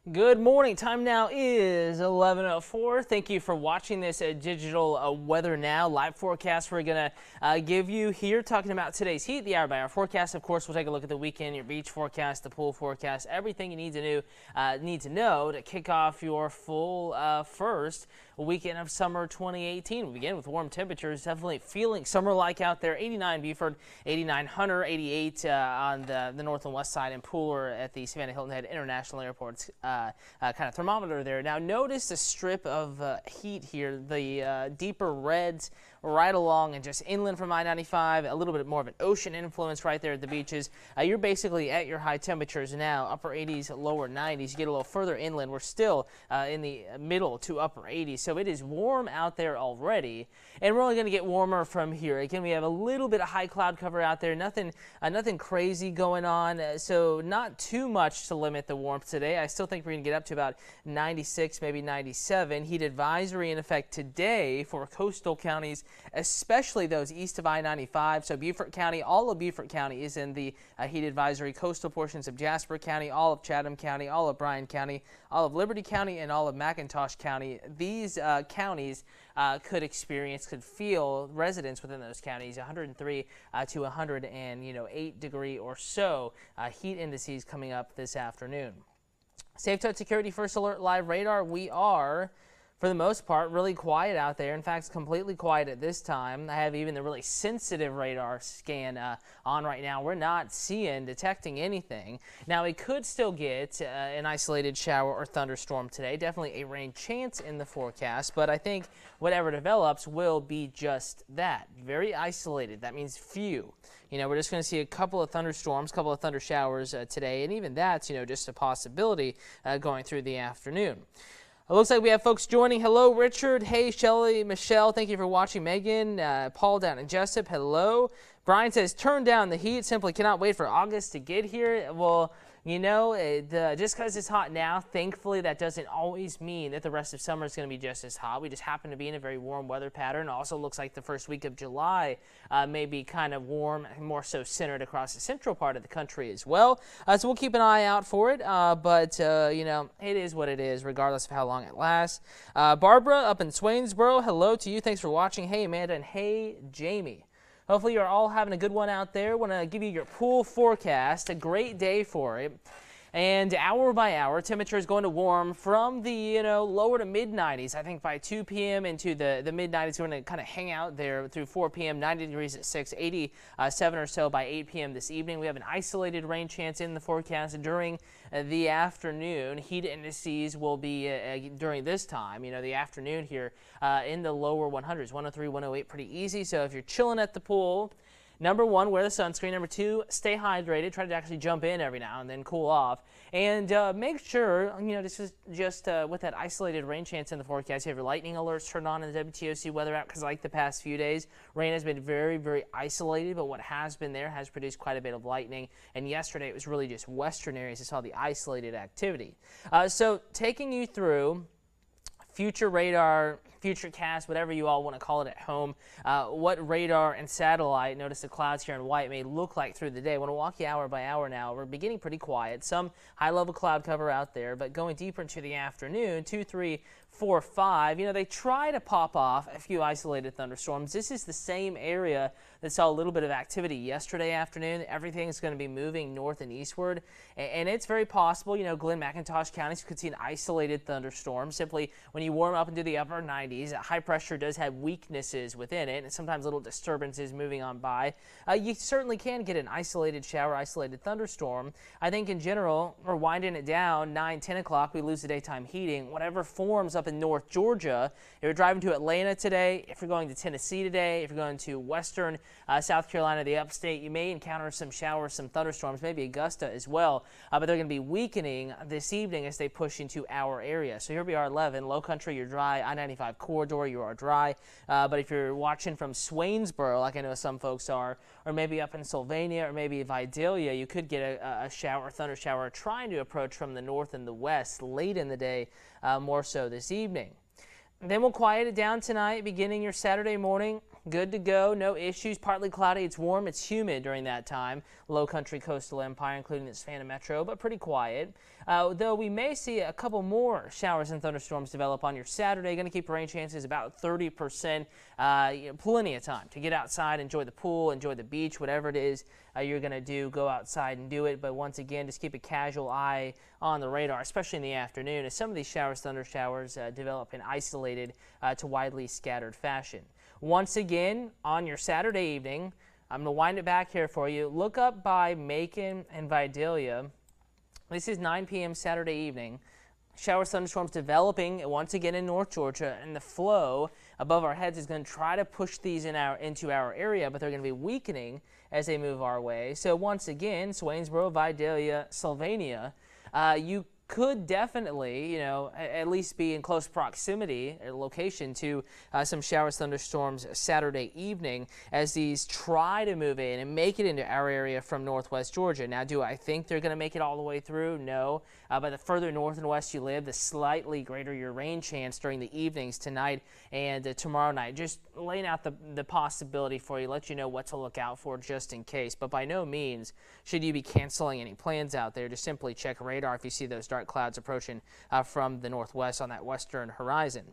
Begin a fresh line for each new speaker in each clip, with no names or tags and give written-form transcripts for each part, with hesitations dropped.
Good morning. Time now is 11:04. Thank you for watching this digital Weather Now live forecast we're going to give you here, talking about today's heat, the hour-by-hour forecast. Of course, we'll take a look at the weekend, your beach forecast, the pool forecast, everything you need to know to kick off your full first weekend of summer 2018. We begin with warm temperatures, definitely feeling summer-like out there. 89 Beaufort, 89 Hunter, 88 on the north and west side, and Pooler at the Savannah Hilton Head International Airport's kind of thermometer there. Now notice the strip of heat here, the deeper reds right along and just inland from I-95, a little bit more of an ocean influence right there at the beaches. You're basically at your high temperatures now, upper 80s, lower 90s. You get a little further inland, we're still in the middle to upper 80s, so it is warm out there already, and we're only going to get warmer from here. Again, we have a little bit of high cloud cover out there, nothing crazy going on, so not too much to limit the warmth today. I still think we're going to get up to about 96, maybe 97. Heat advisory in effect today for coastal counties, especially those east of I-95. So Beaufort County, all of Beaufort County is in the heat advisory. Coastal portions of Jasper County, all of Chatham County, all of Bryan County, all of Liberty County, and all of McIntosh County. These counties could feel, residents within those counties, 103 to 108 degree or so heat indices coming up this afternoon. Safe Touch Security First Alert Live Radar, we are, for the most part, really quiet out there. In fact, completely quiet at this time. I have even the really sensitive radar scan on right now. We're not detecting anything. Now, we could still get an isolated shower or thunderstorm today. Definitely a rain chance in the forecast, but I think whatever develops will be just that. Very isolated. That means few. We're just going to see a couple of thunderstorms, a couple of thunder showers today, and even that's, just a possibility going through the afternoon. It looks like we have folks joining. Hello, Richard. Hey, Shelly, Michelle. Thank you for watching. Megan, Paul down in Jessup. Hello. Brian says, turn down the heat. Simply cannot wait for August to get here. Well, just because it's hot now, thankfully, that doesn't always mean that the rest of summer is going to be just as hot. We just happen to be in a very warm weather pattern. Also looks like the first week of July may be kind of warm, more so centered across the central part of the country as well. So we'll keep an eye out for it. But it is what it is, regardless of how long it lasts. Barbara up in Swainsboro, hello to you. Thanks for watching. Hey, Amanda, and hey, Jamie. Hopefully you're all having a good one out there. Want to give you your pool forecast. A great day for it. And hour by hour, temperature is going to warm from the lower to mid 90s. I think by 2 p.m. into the mid 90s, we're going to kind of hang out there through 4 p.m. 90 degrees at 6, 87 or so by 8 p.m. this evening. We have an isolated rain chance in the forecast during the afternoon. Heat indices will be during this time, the afternoon here in the lower 100s, 103, 108, pretty easy. So if you're chilling at the pool, number one, wear the sunscreen. Number two, stay hydrated. Try to actually jump in every now and then, cool off. And make sure, just with that isolated rain chance in the forecast, you have your lightning alerts turned on in the WTOC weather app, because like the past few days, rain has been very, very isolated, but what has been there has produced quite a bit of lightning. And yesterday, it was really just western areas that saw the isolated activity. So taking you through future radar, Futurecast, whatever you all want to call it at home, what radar and satellite, notice the clouds here in white, may look like through the day. I want to walk you hour by hour now. We're beginning pretty quiet, some high-level cloud cover out there, but going deeper into the afternoon, 2, 3, 4, 5, they try to pop off a few isolated thunderstorms. This is the same area that saw a little bit of activity yesterday afternoon. Everything is going to be moving north and eastward, and it's very possible, Glenn, McIntosh counties could see an isolated thunderstorm. Simply, when you warm up into the upper 90s, high pressure does have weaknesses within it, and sometimes little disturbances moving on by. You certainly can get an isolated shower, isolated thunderstorm. I think in general, we're winding it down, 9, 10 o'clock, we lose the daytime heating. Whatever forms up in North Georgia, if you're driving to Atlanta today, if you're going to Tennessee today, if you're going to western South Carolina, the upstate, you may encounter some showers, some thunderstorms, maybe Augusta as well, but they're going to be weakening this evening as they push into our area. So here we are, 11, low country, you're dry, I-95 corridor, you are dry, but if you're watching from Swainsboro, like I know some folks are, or maybe up in Sylvania, or maybe Vidalia, you could get a shower, thunder shower, trying to approach from the north and the west late in the day, more so this evening. Then we'll quiet it down tonight, beginning your Saturday morning. good to go. No issues. Partly cloudy. It's warm. It's humid during that time. Low country coastal empire, including the Savannah Metro, but pretty quiet. Though we may see a couple more showers and thunderstorms develop on your Saturday. Going to keep rain chances about 30%. Plenty of time to get outside, enjoy the pool, enjoy the beach, whatever it is you're going to do. Go outside and do it. But once again, just keep a casual eye on the radar, especially in the afternoon, as some of these thunder showers develop in isolated to widely scattered fashion. Once again, on your Saturday evening, I'm going to wind it back here for you. Look up by Macon and Vidalia. This is 9 p.m. Saturday evening. Showers, thunderstorms developing once again in North Georgia, and the flow above our heads is going to try to push these into our area, but they're going to be weakening as they move our way. So once again, Swainsboro, Vidalia, Sylvania, you could definitely, at least be in close proximity or location to some showers, thunderstorms Saturday evening as these try to move in and make it into our area from northwest Georgia. Now, do I think they're going to make it all the way through? No. But the further north and west you live, the slightly greater your rain chance during the evenings tonight and tomorrow night. Just laying out the possibility for you, let you know what to look out for just in case. But by no means should you be canceling any plans out there. Just simply check radar if you see those dark clouds approaching from the northwest on that western horizon.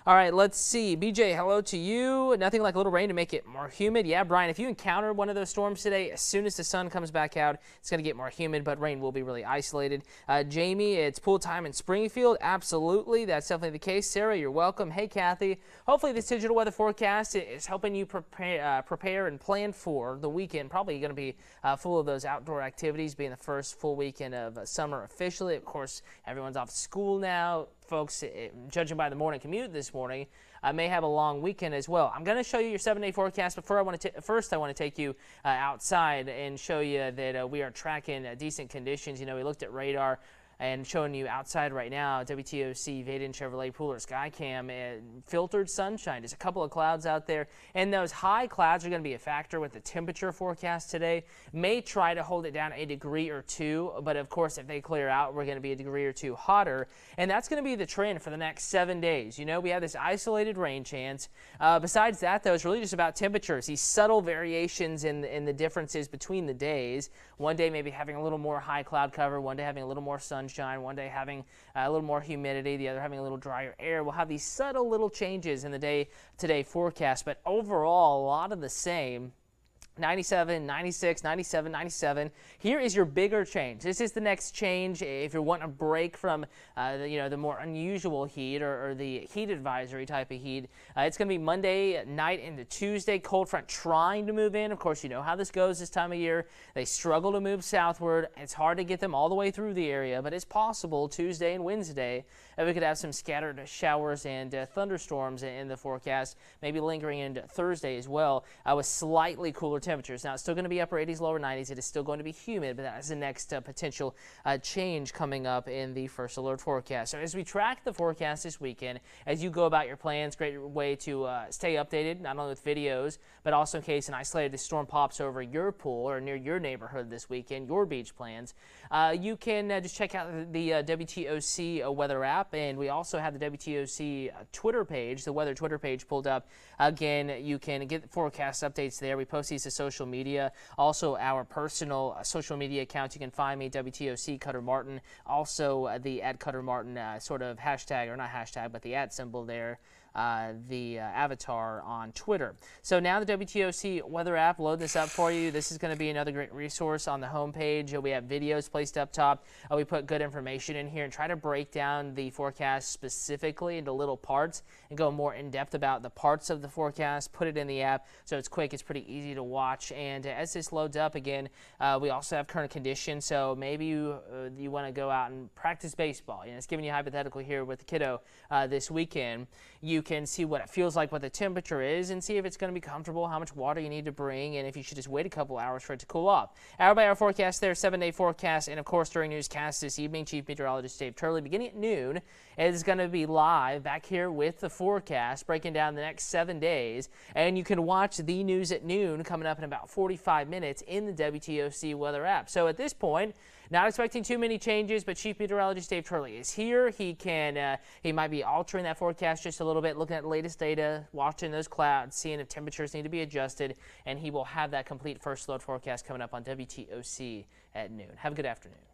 All right, let's see. BJ, hello to you. Nothing like a little rain to make it more humid. Yeah, Brian, if you encounter one of those storms today, as soon as the sun comes back out, it's going to get more humid, but rain will be really isolated. Jamie, it's pool time in Springfield. Absolutely, that's definitely the case. Sarah, you're welcome. Hey, Kathy. Hopefully this digital weather forecast is helping you prepare and plan for the weekend. Probably going to be full of those outdoor activities, being the first full weekend of summer officially. Of course, everyone's off school now. Folks, judging by the morning commute this morning, may have a long weekend as well. I'm going to show you your 7-day forecast, but first I want to take you outside and show you that we are tracking decent conditions. We looked at radar and showing you outside right now, WTOC, Vaden Chevrolet Pooler Skycam, and filtered sunshine. There's a couple of clouds out there, and those high clouds are going to be a factor with the temperature forecast today. May try to hold it down a degree or two, but of course, if they clear out, we're going to be a degree or two hotter, and that's going to be the trend for the next 7 days. We have this isolated rain chance. Besides that, though, it's really just about temperatures, these subtle variations in the differences between the days. One day maybe having a little more high cloud cover, one day having a little more sunshine, one day having a little more humidity, the other having a little drier air. We'll have these subtle little changes in the day-to-day forecast, but overall, a lot of the same. 97, 96, 97, 97. Here is your bigger change. This is the next change if you're wanting a break from the more unusual heat or the heat advisory type of heat. It's going to be Monday night into Tuesday. Cold front trying to move in. Of course, you know how this goes this time of year. They struggle to move southward. It's hard to get them all the way through the area, but it's possible Tuesday and Wednesday that we could have some scattered showers and thunderstorms in the forecast, maybe lingering into Thursday as well with slightly cooler temperatures. Now, it's still going to be upper 80s, lower 90s. It is still going to be humid, but that is the next potential change coming up in the first alert forecast. So as we track the forecast this weekend, as you go about your plans, great way to stay updated, not only with videos, but also in case an isolated storm pops over your pool or near your neighborhood this weekend, your beach plans. You can just check out the WTOC weather app, and we also have the WTOC Twitter page, the weather Twitter page pulled up. Again, you can get forecast updates there. We post these to social media. Also, our personal social media accounts. You can find me, WTOC Cutter Martin. Also, the @CutterMartin sort of hashtag, or not hashtag, but the @ symbol there. The avatar on Twitter. So now the WTOC weather app, load this up for you. This is going to be another great resource on the homepage. We have videos placed up top. We put good information in here and try to break down the forecast specifically into little parts and go more in depth about the parts of the forecast, put it in the app so it's quick, it's pretty easy to watch. And as this loads up again, we also have current conditions. So maybe you want to go out and practice baseball. It's giving you a hypothetical here with the kiddo this weekend. You can see what it feels like, what the temperature is, and see if it's going to be comfortable, how much water you need to bring, and if you should just wait a couple hours for it to cool off. Hour-by-hour forecast there, 7-day forecast, and of course during newscast this evening, Chief Meteorologist Dave Turley, beginning at noon, is going to be live back here with the forecast, breaking down the next 7 days, and you can watch the news at noon coming up in about 45 minutes in the WTOC weather app. So at this point, not expecting too many changes, but Chief Meteorologist Dave Turley is here. He might be altering that forecast just a little bit. bit, looking at the latest data, watching those clouds, seeing if temperatures need to be adjusted, and he will have that complete first load forecast coming up on WTOC at noon. Have a good afternoon.